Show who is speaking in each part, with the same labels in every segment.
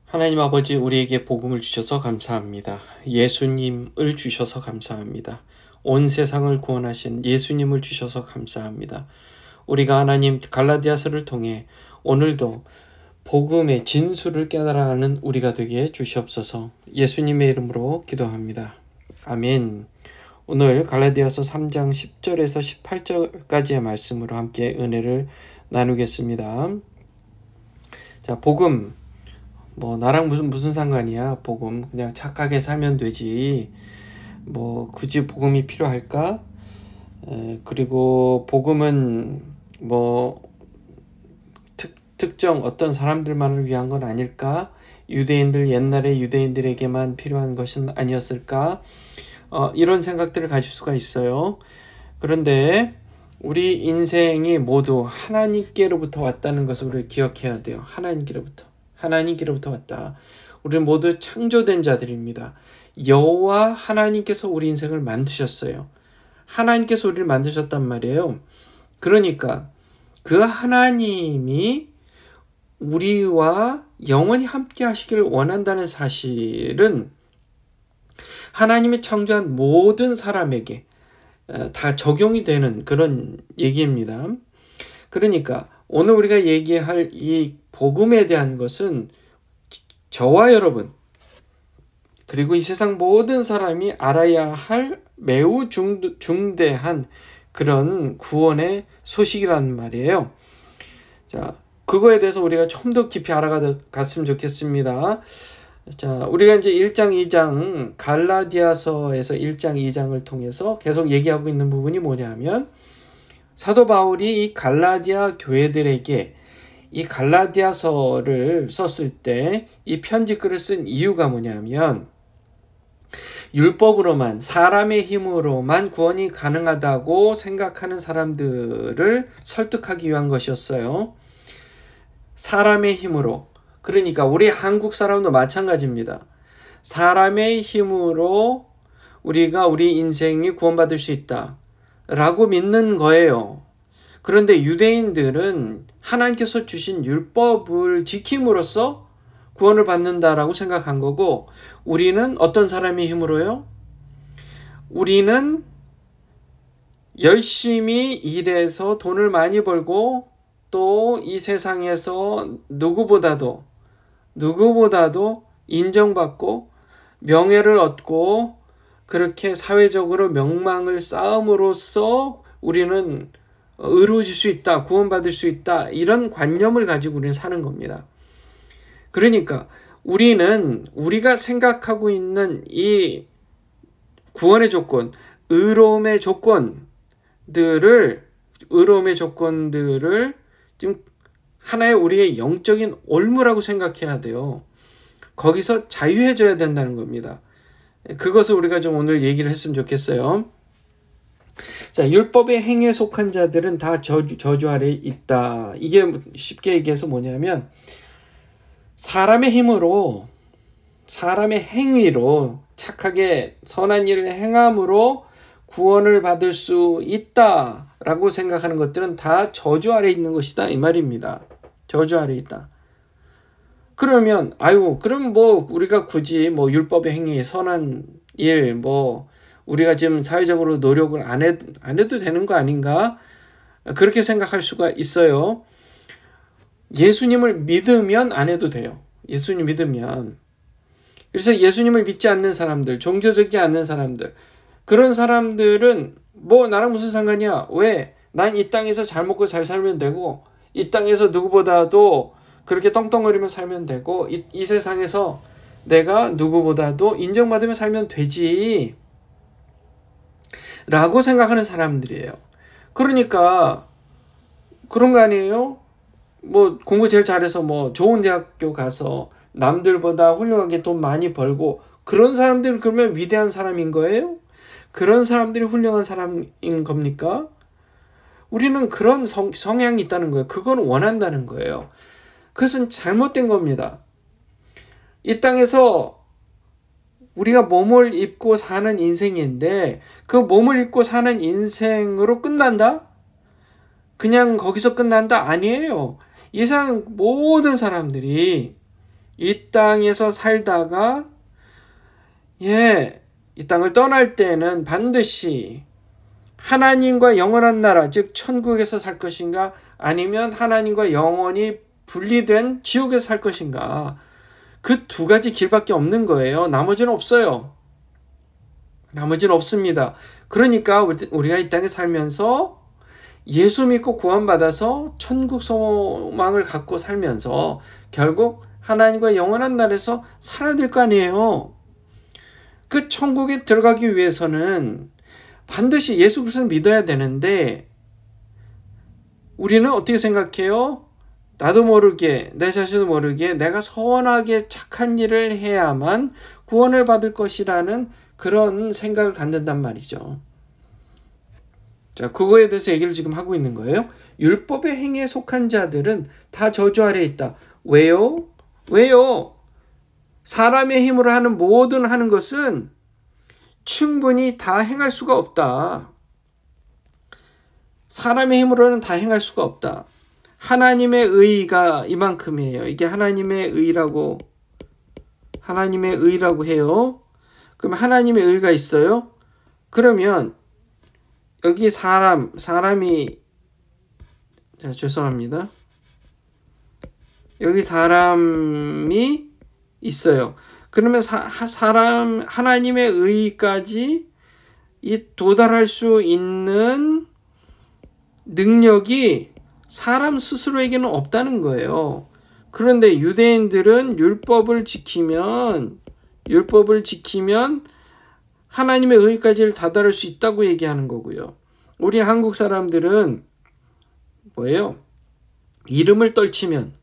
Speaker 1: 하나님 아버지, 우리에게 복음을 주셔서 감사합니다. 예수님을 주셔서 감사합니다. 온 세상을 구원하신 예수님을 주셔서 감사합니다. 우리가 하나님 갈라디아서를 통해 오늘도 복음의 진수를 깨달아가는 우리가 되게 해 주시옵소서. 예수님의 이름으로 기도합니다. 아멘. 오늘 갈라디아서 3장 10절에서 18절까지의 말씀으로 함께 은혜를 나누겠습니다. 자, 복음. 나랑 무슨 상관이야, 복음. 그냥 착하게 살면 되지. 굳이 복음이 필요할까? 그리고 복음은 특정 어떤 사람들만을 위한 건 아닐까? 옛날에 유대인들에게만 필요한 것은 아니었을까? 이런 생각들을 가질 수가 있어요. 그런데 우리 인생이 모두 하나님께로부터 왔다는 것을 우리가 기억해야 돼요. 하나님께로부터 왔다. 우리는 모두 창조된 자들입니다. 여호와 하나님께서 우리 인생을 만드셨어요. 하나님께서 우리를 만드셨단 말이에요. 그러니까 그 하나님이 우리와 영원히 함께 하시기를 원한다는 사실은 하나님이 창조한 모든 사람에게 다 적용이 되는 그런 얘기입니다. 그러니까 오늘 우리가 얘기할 이 복음에 대한 것은 저와 여러분, 그리고 이 세상 모든 사람이 알아야 할 매우 중대한 그런 구원의 소식이란 말이에요. 자, 그거에 대해서 우리가 좀 더 깊이 알아갔으면 좋겠습니다. 자, 우리가 이제 1장, 2장, 갈라디아서에서 1장, 2장을 통해서 계속 얘기하고 있는 부분이 뭐냐면, 사도 바울이 이 갈라디아 교회들에게 이 갈라디아서를 썼을 때 이 편지글을 쓴 이유가 뭐냐면, 율법으로만, 사람의 힘으로만 구원이 가능하다고 생각하는 사람들을 설득하기 위한 것이었어요. 사람의 힘으로. 그러니까 우리 한국 사람도 마찬가지입니다. 사람의 힘으로 우리가 우리 인생이 구원받을 수 있다 라고 믿는 거예요. 그런데 유대인들은 하나님께서 주신 율법을 지킴으로써 구원을 받는다라고 생각한 거고, 우리는 어떤 사람의 힘으로요? 우리는 열심히 일해서 돈을 많이 벌고 또 이 세상에서 누구보다도 인정받고 명예를 얻고 그렇게 사회적으로 명망을 쌓음으로써 우리는 의로워질 수 있다, 구원받을 수 있다, 이런 관념을 가지고 우리는 사는 겁니다. 그러니까 우리가 생각하고 있는 이 구원의 조건, 의로움의 조건들을 지금 하나의 우리의 영적인 올무라고 생각해야 돼요. 거기서 자유해져야 된다는 겁니다. 그것을 우리가 좀 오늘 얘기를 했으면 좋겠어요. 자, 율법의 행위에 속한 자들은 다 저주 아래에 있다. 이게 쉽게 얘기해서 뭐냐면, 사람의 힘으로, 사람의 행위로 착하게 선한 일을 행함으로 구원을 받을 수 있다라고 생각하는 것들은 다 저주 아래에 있는 것이다, 이 말입니다. 저주 아래에 있다. 그러면 그럼 우리가 굳이 율법의 행위, 선한 일, 우리가 지금 사회적으로 노력을 안 해도 되는 거 아닌가? 그렇게 생각할 수가 있어요. 예수님을 믿으면 안 해도 돼요. 예수님 믿으면. 그래서 예수님을 믿지 않는 사람들, 종교적이지 않는 사람들, 그런 사람들은 나랑 무슨 상관이야? 왜? 난 이 땅에서 잘 먹고 잘 살면 되고, 이 땅에서 누구보다도 그렇게 떵떵거리며 살면 되고, 이 세상에서 내가 누구보다도 인정받으며 살면 되지 라고 생각하는 사람들이에요. 그러니까 그런 거 아니에요? 공부 제일 잘해서 좋은 대학교 가서 남들보다 훌륭하게 돈 많이 벌고, 그런 사람들이 그러면 위대한 사람인 거예요? 그런 사람들이 훌륭한 사람인 겁니까? 우리는 그런 성향이 있다는 거예요. 그건 원한다는 거예요. 그것은 잘못된 겁니다. 이 땅에서 우리가 몸을 입고 사는 인생인데, 그 몸을 입고 사는 인생으로 끝난다? 그냥 거기서 끝난다? 아니에요. 이 세상 모든 사람들이 이 땅에서 살다가 이 땅을 떠날 때는 반드시 하나님과 영원한 나라, 즉 천국에서 살 것인가, 아니면 하나님과 영원히 분리된 지옥에서 살 것인가, 그 두 가지 길밖에 없는 거예요. 나머지는 없어요. 나머지는 없습니다. 그러니까 우리가 이 땅에 살면서 예수 믿고 구원받아서 천국 소망을 갖고 살면서 결국 하나님과 영원한 나라에서 살아야 될 거 아니에요. 그 천국에 들어가기 위해서는 반드시 예수 그리스도를 믿어야 되는데, 우리는 어떻게 생각해요? 나도 모르게, 내 자신도 모르게 내가 선하게 착한 일을 해야만 구원을 받을 것이라는 그런 생각을 갖는단 말이죠. 자, 그거에 대해서 얘기를 지금 하고 있는 거예요. 율법의 행위에 속한 자들은 다 저주 아래에 있다. 왜요? 사람의 힘으로 하는 것은 충분히 다 행할 수가 없다. 사람의 힘으로는 다 행할 수가 없다. 하나님의 의가 이만큼이에요. 이게 하나님의 의라고 해요. 그럼 하나님의 의가 있어요? 그러면 여기 사람이 죄송합니다. 여기 사람이 있어요. 그러면 하나님의 의까지 도달할 수 있는 능력이 사람 스스로에게는 없다는 거예요. 그런데 유대인들은 율법을 지키면 하나님의 의까지를 다다를 수 있다고 얘기하는 거고요. 우리 한국 사람들은 뭐예요? 이름을 떨치면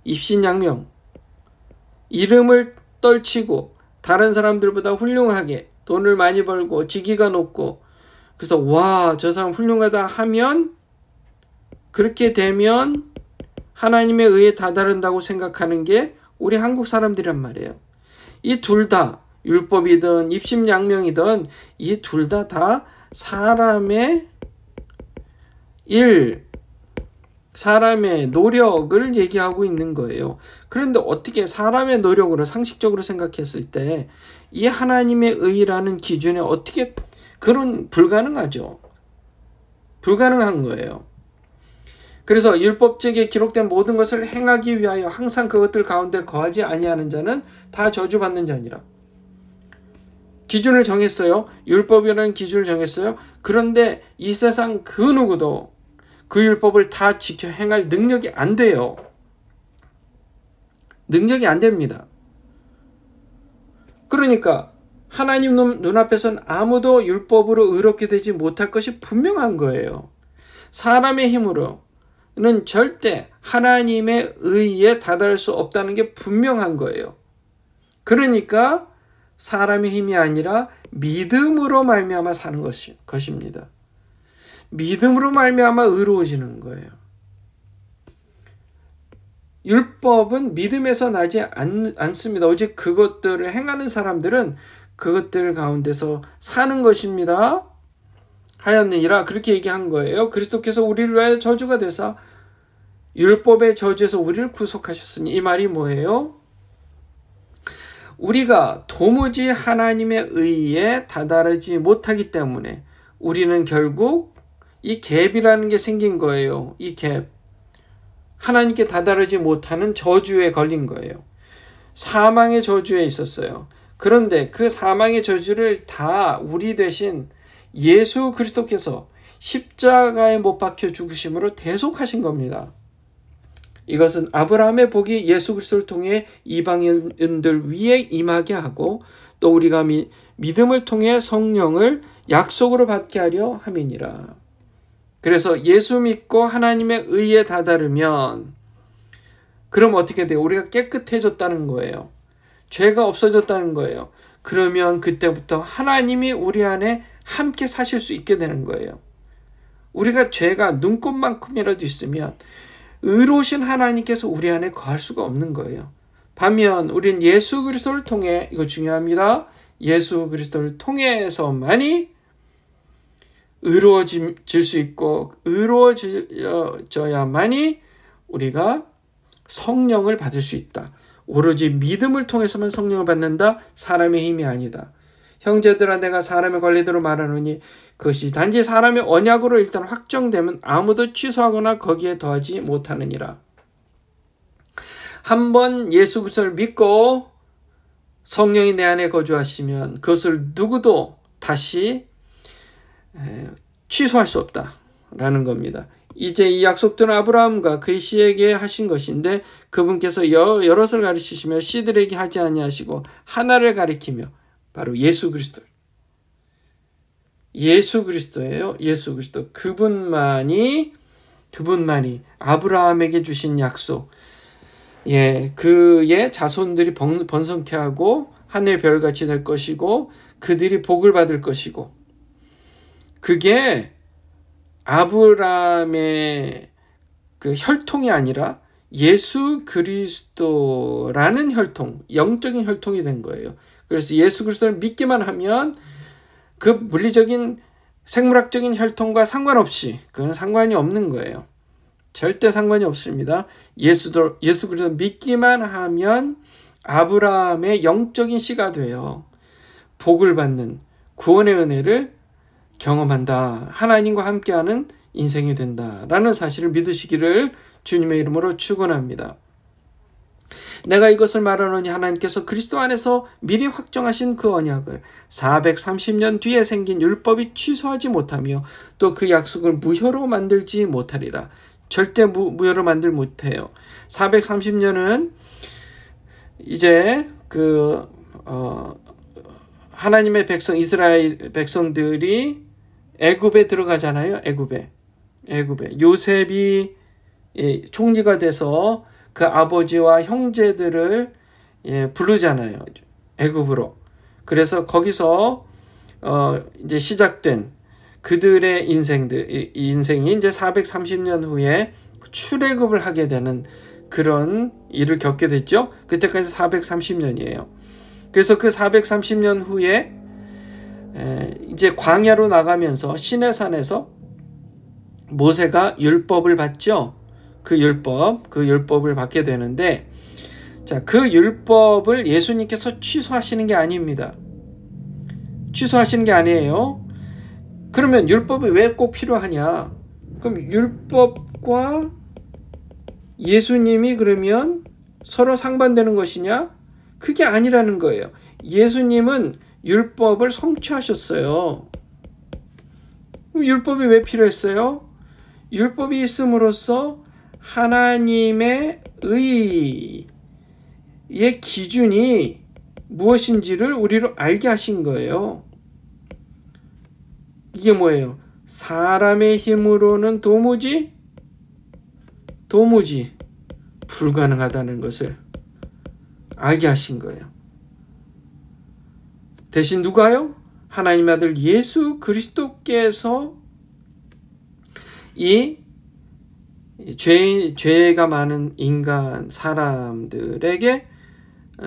Speaker 1: 입신양명, 이름을 떨치고 다른 사람들보다 훌륭하게 돈을 많이 벌고 직위가 높고, 그래서 와, 저 사람 훌륭하다 하면, 그렇게 되면 하나님의 의에 다다른다고 생각하는 게 우리 한국 사람들이란 말이에요. 이 둘 다 율법이든 입신양명이든 이 둘 다 사람의 사람의 노력을 얘기하고 있는 거예요. 그런데 어떻게 사람의 노력으로 상식적으로 생각했을 때 이 하나님의 의라는 기준에 어떻게 불가능하죠. 불가능한 거예요. 그래서 율법책에 기록된 모든 것을 행하기 위하여 항상 그것들 가운데 거하지 아니하는 자는 다 저주받는 자니라. 기준을 정했어요. 율법이라는 기준을 정했어요. 그런데 이 세상 그 누구도 그 율법을 다 지켜 행할 능력이 안 돼요. 능력이 안 됩니다. 그러니까 하나님 눈앞에서는 아무도 율법으로 의롭게 되지 못할 것이 분명한 거예요. 사람의 힘으로는 절대 하나님의 의에 다다를 수 없다는 게 분명한 거예요. 그러니까 사람의 힘이 아니라 믿음으로 말미암아 사는 것입니다. 믿음으로 말미암아 의로워지는 거예요. 율법은 믿음에서 나지 않습니다. 오직 그것들을 행하는 사람들은 그것들 가운데서 사는 것입니다. 하였느니라, 그렇게 얘기한 거예요. 그리스도께서 우리를 위하여 저주가 되사 율법의 저주에서 우리를 구속하셨으니, 이 말이 뭐예요? 우리가 도무지 하나님의 의에 다다르지 못하기 때문에 우리는 결국 이 갭이라는 게 생긴 거예요. 이 갭. 하나님께 다다르지 못하는 저주에 걸린 거예요. 사망의 저주에 있었어요. 그런데 그 사망의 저주를 다 우리 대신 예수 그리스도께서 십자가에 못 박혀 죽으심으로 대속하신 겁니다. 이것은 아브라함의 복이 예수 그리스도를 통해 이방인들 위에 임하게 하고, 또 우리가 믿음을 통해 성령을 약속으로 받게 하려 함이니라. 그래서 예수 믿고 하나님의 의에 다다르면 그럼 어떻게 돼요? 우리가 깨끗해졌다는 거예요. 죄가 없어졌다는 거예요. 그러면 그때부터 하나님이 우리 안에 함께 사실 수 있게 되는 거예요. 우리가 죄가 눈곱만큼이라도 있으면 의로우신 하나님께서 우리 안에 거할 수가 없는 거예요. 반면 우리는 예수 그리스도를 통해, 이거 중요합니다. 예수 그리스도를 통해서만이 의로워질 수 있고 의로워져야만이 우리가 성령을 받을 수 있다. 오로지 믿음을 통해서만 성령을 받는다. 사람의 힘이 아니다. 형제들아 내가 사람의 관리대로 말하노니 그것이 단지 사람의 언약으로 일단 확정되면 아무도 취소하거나 거기에 더하지 못하느니라. 한번 예수 그리스도를 믿고 성령이 내 안에 거주하시면 그것을 누구도 다시 취소할 수 없다라는 겁니다. 이제 이 약속들은 아브라함과 그의 씨에게 하신 것인데 그분께서 여럿을 가르치시며 씨들에게 하지 아니하시고 하나를 가리키며 바로 예수 그리스도예요. 예수 그리스도. 그분만이 아브라함에게 주신 약속. 그의 자손들이 번성케 하고 하늘 별같이 될 것이고 그들이 복을 받을 것이고, 그게 아브라함의 그 혈통이 아니라 예수 그리스도라는 혈통, 영적인 혈통이 된 거예요. 그래서 예수 그리스도를 믿기만 하면 그 물리적인 생물학적인 혈통과 상관없이, 그건 상관이 없는 거예요. 절대 상관이 없습니다. 예수 그리스도 믿기만 하면 아브라함의 영적인 씨가 되어 복을 받는 구원의 은혜를 경험한다. 하나님과 함께하는 인생이 된다라는 사실을 믿으시기를 주님의 이름으로 축원합니다. 내가 이것을 말하노니 하나님께서 그리스도 안에서 미리 확정하신 그 언약을 430년 뒤에 생긴 율법이 취소하지 못하며 또 그 약속을 무효로 만들지 못하리라. 절대 무효로 만들 못해요. 430년은 이제 하나님의 백성, 이스라엘 백성들이 애굽에 들어가잖아요. 애굽에 요셉이 총리가 돼서 그 아버지와 형제들을 부르잖아요. 애굽으로. 그래서 거기서 이제 시작된 그들의 인생이 이제 430년 후에 출애굽을 하게 되는 그런 일을 겪게 됐죠. 그때까지 430년이에요. 그래서 그 430년 후에 이제 광야로 나가면서 시내산에서 모세가 율법을 받죠. 그 율법을 받게 되는데, 자, 그 율법을 예수님께서 취소하시는 게 아닙니다. 취소하시는 게 아니에요. 그러면 율법이 왜 꼭 필요하냐? 그럼 율법과 예수님이 그러면 서로 상반되는 것이냐? 그게 아니라는 거예요. 예수님은 율법을 성취하셨어요. 율법이 왜 필요했어요? 율법이 있음으로써 하나님의 의의 의 기준이 무엇인지를 우리로 알게 하신 거예요. 이게 뭐예요? 사람의 힘으로는 도무지 불가능하다는 것을 알게 하신 거예요. 대신 누가요? 하나님의 아들 예수 그리스도께서 이 죄가 많은 인간 사람들에게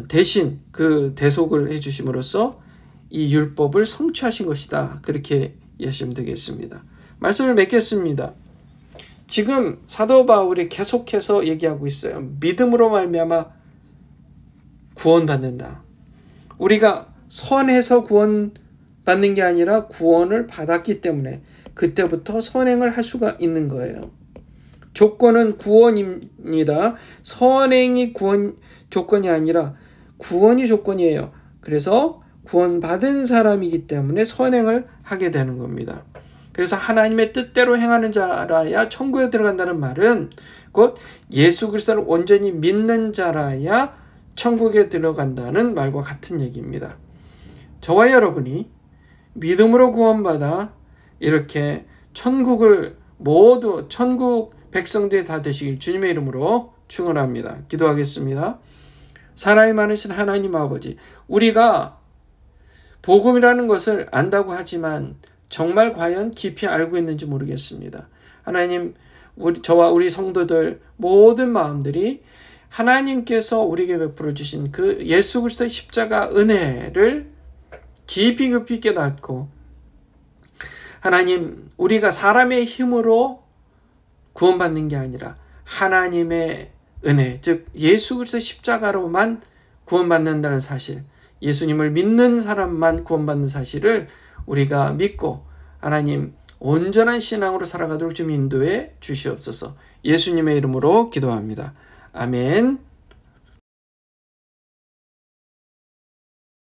Speaker 1: 대신 그 대속을 해주심으로써 이 율법을 성취하신 것이다. 그렇게 이해하시면 되겠습니다. 말씀을 맺겠습니다. 지금 사도 바울이 계속해서 얘기하고 있어요. 믿음으로 말미암아 구원받는다. 우리가 선해서 구원받는 게 아니라 구원을 받았기 때문에 그때부터 선행을 할 수가 있는 거예요. 조건은 구원입니다. 선행이 조건이 아니라 구원이 조건이에요. 그래서 구원받은 사람이기 때문에 선행을 하게 되는 겁니다. 그래서 하나님의 뜻대로 행하는 자라야 천국에 들어간다는 말은 곧 예수 그리스도를 온전히 믿는 자라야 천국에 들어간다는 말과 같은 얘기입니다. 저와 여러분이 믿음으로 구원받아 이렇게 천국 백성들이 다 되시길 주님의 이름으로 축원합니다. 기도하겠습니다. 사랑이 많으신 하나님 아버지, 우리가 복음이라는 것을 안다고 하지만 정말 과연 깊이 알고 있는지 모르겠습니다. 하나님, 저와 우리 성도들 모든 마음들이 하나님께서 우리에게 베풀어 주신 그 예수 그리스도의 십자가 은혜를 깊이 깨닫고 하나님, 우리가 사람의 힘으로 구원받는 게 아니라 하나님의 은혜, 즉 예수 그리스도 십자가로만 구원받는다는 사실, 예수님을 믿는 사람만 구원받는 사실을 우리가 믿고 하나님 온전한 신앙으로 살아가도록 좀 인도해 주시옵소서. 예수님의 이름으로 기도합니다. 아멘.